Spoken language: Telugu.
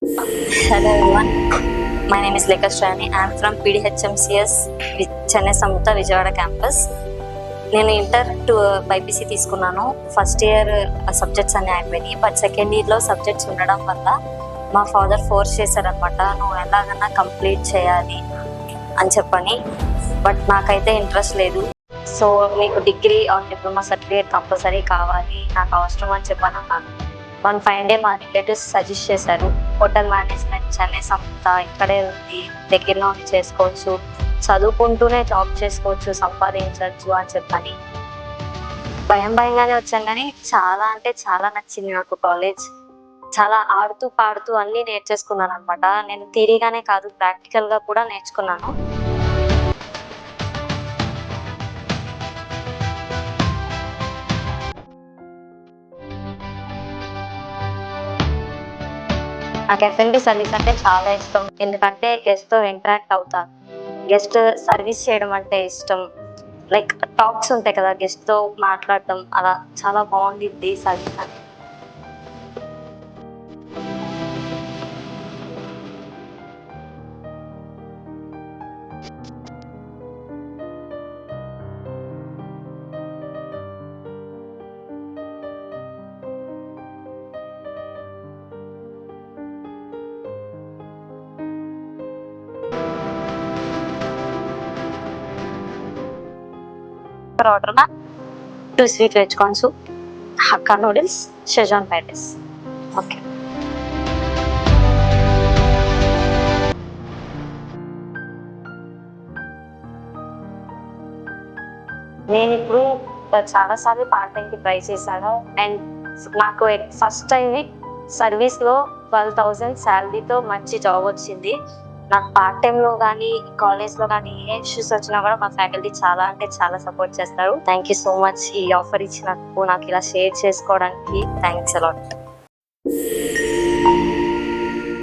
Hello everyone, my name is Lekha Shrani. I am from PDHMCS Chennai Samutha Vijayawada campus. నేను ఇంటర్ బైపీసీ తీసుకున్నాను. ఫస్ట్ ఇయర్ సబ్జెక్ట్స్ అన్నీ అయిపోయినాయి, బట్ సెకండ్ ఇయర్లో సబ్జెక్ట్స్ ఉండడం వల్ల మా ఫాదర్ ఫోర్స్ చేశారనమాట, నువ్వు ఎలాగన్నా కంప్లీట్ చేయాలి అని చెప్పని. బట్ నాకైతే ఇంట్రెస్ట్ లేదు. సో మీకు degree or diploma certificate compulsory కావాలి, నాకు అవసరం అని చెప్పాను. వన్ ఫైన్ డే మా రిలేటివ్స్ సజెస్ట్ చేశారు, హోటల్ మేనేజ్మెంట్ చెన్నై సంస్థ ఇక్కడే ఉంది, దగ్గరలో చేసుకోవచ్చు, చదువుకుంటూనే జాబ్ చేసుకోవచ్చు, సంపాదించవచ్చు అని చెప్పని. భయంగానే వచ్చాను, కానీ చాలా అంటే చాలా నచ్చింది నాకు కాలేజ్. చాలా ఆడుతూ పాడుతూ అన్నీ నేర్చేసుకున్నాను అనమాట. నేను థియరీగానే కాదు, ప్రాక్టికల్గా కూడా నేర్చుకున్నాను. నాకు ఎఫ్ఎన్బి సర్వీస్ అంటే చాలా ఇష్టం, ఎందుకంటే గెస్ట్తో ఇంటరాక్ట్ అవుతాను. గెస్ట్ సర్వీస్ చేయడం అంటే ఇష్టం. లైక్ టాక్స్ ఉంటాయి కదా, గెస్ట్తో మాట్లాడటం, అలా చాలా బాగుంది సర్వీస్ అంటే. ఆర్డర్నా 2 sweet veg corn soup, hakka noodles, schezwan fried rice. Okay. నేను ఇప్పుడు చాలాసార్లు పార్ట్ టైంకి ట్రై చేశాను, అండ్ నాకు ఫస్ట్ టైం సర్వీస్లో 12,000 శాలరీతో మంచి జాబ్ వచ్చింది. నాకు పార్ట్ టైంలో కానీ కాలేజ్లో కానీ ఏ ఇష్యూస్ వచ్చినా కూడా మా ఫ్యాకల్టీ చాలా అంటే చాలా సపోర్ట్ చేస్తారు. థ్యాంక్ యూ సో మచ్ ఈ ఆఫర్ ఇచ్చినందుకు, నాకు ఇలా షేర్ చేసుకోవడానికి థ్యాంక్స్ అలాట్.